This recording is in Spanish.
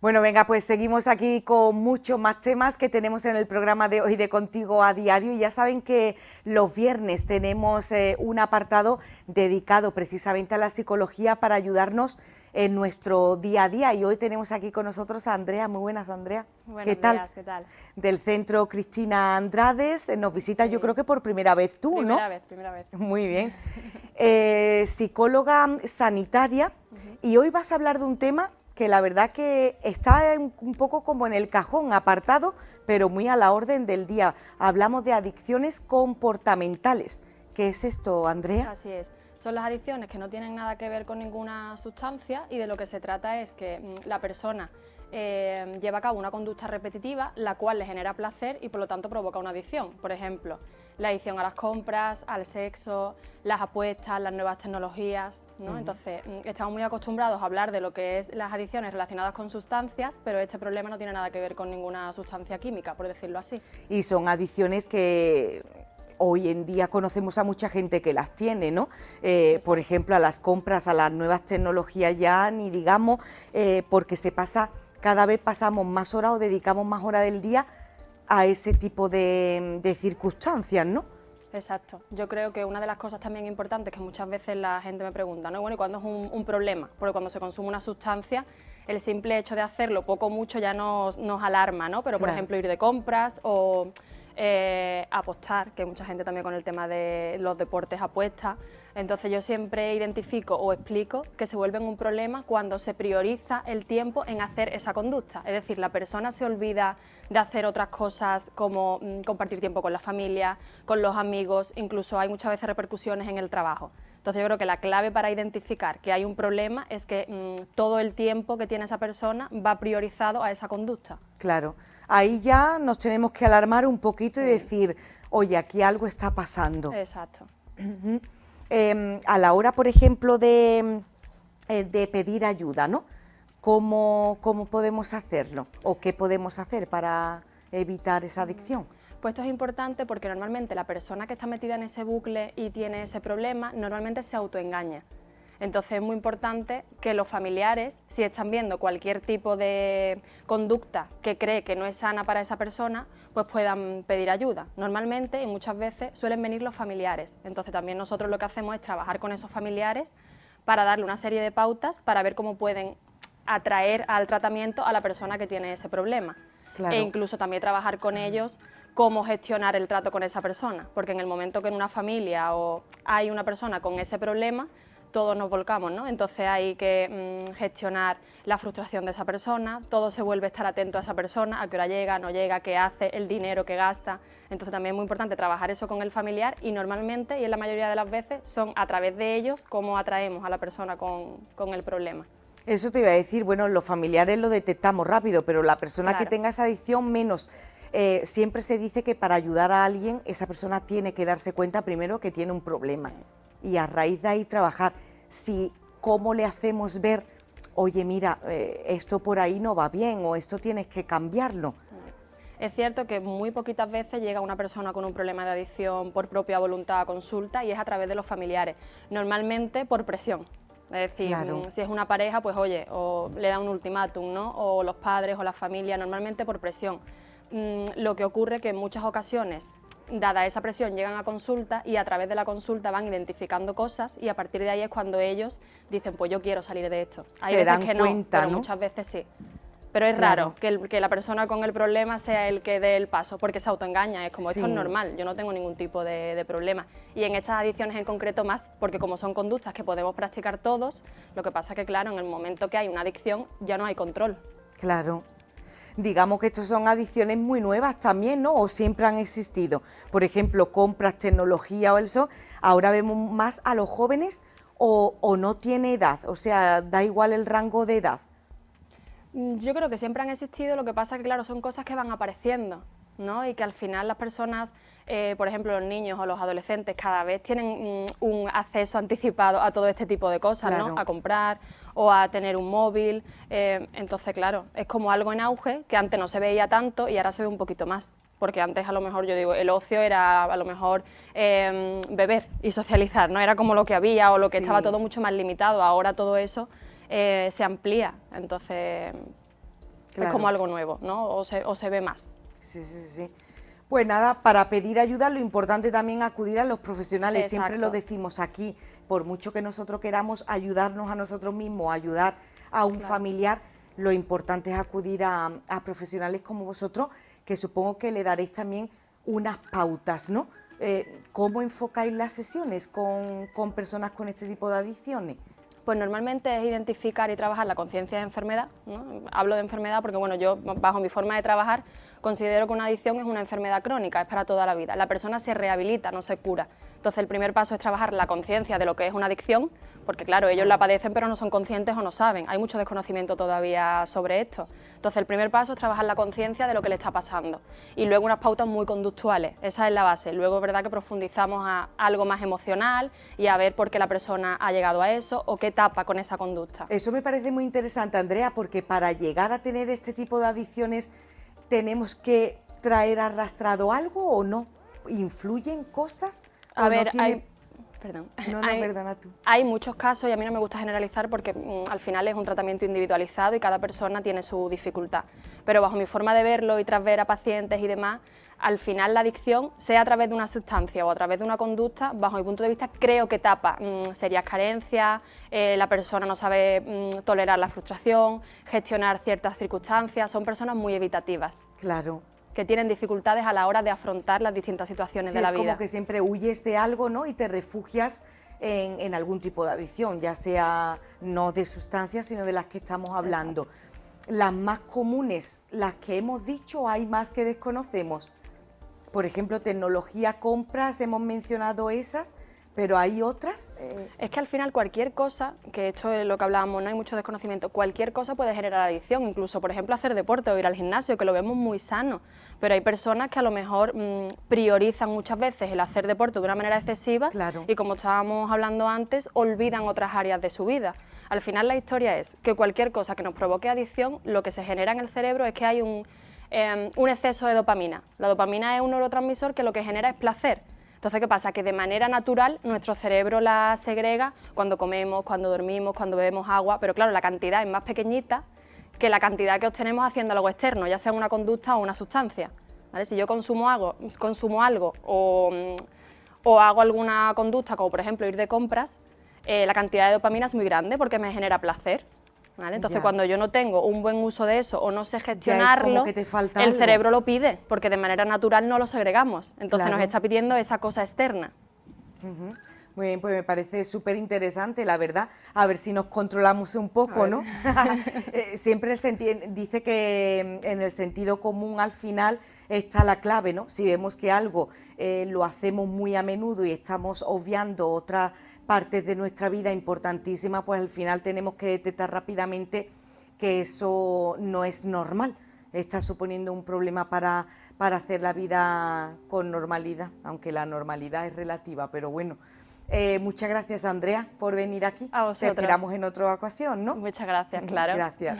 Bueno, venga, pues seguimos aquí con muchos más temas que tenemos en el programa de hoy de Contigo a Diario. Y ya saben que los viernes tenemos un apartado dedicado precisamente a la psicología para ayudarnos en nuestro día a día. Y hoy tenemos aquí con nosotros a Andrea. Muy buenas, Andrea. Buenos días, ¿qué tal? Del Centro Cristina Andrades. Nos visita, Sí. yo creo que por primera vez tú, ¿no? Primera vez. Muy bien. Psicóloga sanitaria. Y hoy vas a hablar de un tema que la verdad que está un poco como en el cajón, apartado, pero muy a la orden del día. Hablamos de adicciones comportamentales. ¿Qué es esto, Andrea? Así es. Son las adicciones que no tienen nada que ver con ninguna sustancia y de lo que se trata es que la persona lleva a cabo una conducta repetitiva, la cual le genera placer y por lo tanto provoca una adicción. Por ejemplo, la adicción a las compras, al sexo, las apuestas, las nuevas tecnologías, ¿no? Entonces, estamos muy acostumbrados a hablar de lo que es las adicciones relacionadas con sustancias, pero este problema no tiene nada que ver con ninguna sustancia química, por decirlo así. Y son adicciones que hoy en día conocemos a mucha gente que las tiene, ¿no? Por ejemplo, a las compras, a las nuevas tecnologías ya ni digamos, porque cada vez pasamos más horas o dedicamos más horas del día a ese tipo de circunstancias, ¿no? Exacto. Yo creo que una de las cosas también importantes que muchas veces la gente me pregunta, ¿no? Bueno, ¿y cuándo es un problema? Porque cuando se consume una sustancia, el simple hecho de hacerlo poco o mucho ya nos alarma, ¿no? Pero, por ejemplo, ir de compras o apostar, que mucha gente también con el tema de los deportes apuesta. Entonces yo siempre identifico o explico que se vuelven un problema cuando se prioriza el tiempo en hacer esa conducta. Es decir, la persona se olvida de hacer otras cosas como compartir tiempo con la familia, con los amigos, incluso hay muchas veces repercusiones en el trabajo. Entonces yo creo que la clave para identificar que hay un problema es que todo el tiempo que tiene esa persona va priorizado a esa conducta. Claro, ahí ya nos tenemos que alarmar un poquito y decir, oye, aquí algo está pasando. Exacto. A la hora, por ejemplo, de pedir ayuda, ¿no? ¿Cómo podemos hacerlo? ¿O qué podemos hacer para evitar esa adicción? Pues esto es importante porque normalmente la persona que está metida en ese bucle y tiene ese problema, normalmente se autoengaña. Entonces es muy importante que los familiares, si están viendo cualquier tipo de conducta que cree que no es sana para esa persona, pues puedan pedir ayuda. Normalmente y muchas veces suelen venir los familiares. Entonces también nosotros lo que hacemos es trabajar con esos familiares para darle una serie de pautas para ver cómo pueden atraer al tratamiento a la persona que tiene ese problema. Claro. E incluso también trabajar con ellos cómo gestionar el trato con esa persona, porque en el momento que en una familia o hay una persona con ese problema, todos nos volcamos, ¿no? Entonces hay que gestionar la frustración de esa persona, todo se vuelve a estar atento a esa persona, a qué hora llega, no llega, qué hace, el dinero que gasta. Entonces también es muy importante trabajar eso con el familiar y normalmente, y en la mayoría de las veces, son a través de ellos cómo atraemos a la persona con el problema. Eso te iba a decir, bueno, los familiares lo detectamos rápido, pero la persona que tenga esa adicción menos. Siempre se dice que para ayudar a alguien, esa persona tiene que darse cuenta primero que tiene un problema y a raíz de ahí trabajar. ¿Cómo le hacemos ver, oye, mira, esto por ahí no va bien o esto tienes que cambiarlo? Es cierto que muy poquitas veces llega una persona con un problema de adicción por propia voluntad a consulta y es a través de los familiares, normalmente por presión. Es decir, si es una pareja, pues oye, o le da un ultimátum, ¿no? O los padres o la familia, normalmente por presión. Lo que ocurre es que en muchas ocasiones, dada esa presión, llegan a consulta y a través de la consulta van identificando cosas y a partir de ahí es cuando ellos dicen, pues yo quiero salir de esto. Hay veces que no, pero muchas veces sí. Pero es raro que la persona con el problema sea el que dé el paso, porque se autoengaña, es como esto es normal, yo no tengo ningún tipo de problema. Y en estas adicciones en concreto más, porque como son conductas que podemos practicar todos, lo que pasa es que claro, en el momento que hay una adicción ya no hay control. Claro. Digamos que estas son adicciones muy nuevas también, ¿no? O siempre han existido. Por ejemplo, compras, tecnología o eso, ahora vemos más a los jóvenes o no tiene edad, o sea, da igual el rango de edad. Yo creo que siempre han existido, lo que pasa es que claro, son cosas que van apareciendo, ¿no? Y que al final las personas, por ejemplo los niños o los adolescentes, cada vez tienen un acceso anticipado a todo este tipo de cosas, ¿no? A comprar o a tener un móvil, entonces claro, es como algo en auge que antes no se veía tanto y ahora se ve un poquito más. Porque antes a lo mejor, yo digo, el ocio era a lo mejor beber y socializar, ¿no? Era como lo que había o lo que estaba todo mucho más limitado, ahora todo eso se amplía, entonces es como algo nuevo, ¿no? O se ve más. Sí, sí, sí. Pues nada, para pedir ayuda lo importante también acudir a los profesionales. Exacto. Siempre lo decimos aquí, por mucho que nosotros queramos ayudarnos a nosotros mismos, ayudar a un familiar, lo importante es acudir a profesionales como vosotros, que supongo que le daréis también unas pautas, ¿no? ¿Cómo enfocáis las sesiones con personas con este tipo de adicciones? Pues normalmente es identificar y trabajar la conciencia de enfermedad, ¿no? Hablo de enfermedad porque bueno, yo bajo mi forma de trabajar considero que una adicción es una enfermedad crónica, es para toda la vida. La persona se rehabilita, no se cura. Entonces el primer paso es trabajar la conciencia de lo que es una adicción, porque claro, ellos la padecen pero no son conscientes o no saben, hay mucho desconocimiento todavía sobre esto. Entonces el primer paso es trabajar la conciencia de lo que le está pasando y luego unas pautas muy conductuales, esa es la base. Luego es verdad que profundizamos a algo más emocional y a ver por qué la persona ha llegado a eso o qué etapa con esa conducta. Eso me parece muy interesante, Andrea, porque para llegar a tener este tipo de adicciones tenemos que traer arrastrado algo o no. ¿Influyen cosas? A ver, no tiene... Perdón. Perdona tú. Hay muchos casos y a mí no me gusta generalizar porque al final es un tratamiento individualizado y cada persona tiene su dificultad. Pero bajo mi forma de verlo y tras ver a pacientes y demás, al final la adicción, sea a través de una sustancia o a través de una conducta, bajo mi punto de vista creo que tapa serias carencias, la persona no sabe tolerar la frustración, gestionar ciertas circunstancias, son personas muy evitativas. Claro. Que tienen dificultades a la hora de afrontar las distintas situaciones de la vida. Es como que siempre huyes de algo, ¿no? Y te refugias en algún tipo de adicción, ya sea no de sustancias, sino de las que estamos hablando. Exacto. Las más comunes, las que hemos dicho, hay más que desconocemos. Por ejemplo, tecnología, compras, hemos mencionado esas, pero hay otras. Es que al final cualquier cosa, que esto es lo que hablábamos, no hay mucho desconocimiento, cualquier cosa puede generar adicción, incluso por ejemplo hacer deporte o ir al gimnasio, que lo vemos muy sano, pero hay personas que a lo mejor priorizan muchas veces el hacer deporte de una manera excesiva y como estábamos hablando antes, olvidan otras áreas de su vida. Al final la historia es que cualquier cosa que nos provoque adicción, lo que se genera en el cerebro es que hay un exceso de dopamina. La dopamina es un neurotransmisor que lo que genera es placer. Entonces, ¿qué pasa? Que de manera natural nuestro cerebro la segrega cuando comemos, cuando dormimos, cuando bebemos agua, pero claro, la cantidad es más pequeñita que la cantidad que obtenemos haciendo algo externo, ya sea una conducta o una sustancia, ¿vale? Si yo consumo algo o hago alguna conducta, como por ejemplo ir de compras, la cantidad de dopamina es muy grande porque me genera placer. ¿Vale? Entonces, cuando yo no tengo un buen uso de eso o no sé gestionarlo, el cerebro lo pide, porque de manera natural no lo segregamos. Entonces nos está pidiendo esa cosa externa. Muy bien, pues me parece súper interesante, la verdad. A ver si nos controlamos un poco, ¿no? Siempre se dice que en el sentido común al final está la clave, ¿no? Si vemos que algo lo hacemos muy a menudo y estamos obviando otras partes de nuestra vida importantísimas, pues al final tenemos que detectar rápidamente que eso no es normal, está suponiendo un problema para hacer la vida con normalidad, aunque la normalidad es relativa, pero bueno. Muchas gracias, Andrea, por venir aquí. A vosotros. Te esperamos en otra ocasión, ¿no? Muchas gracias, claro. Gracias.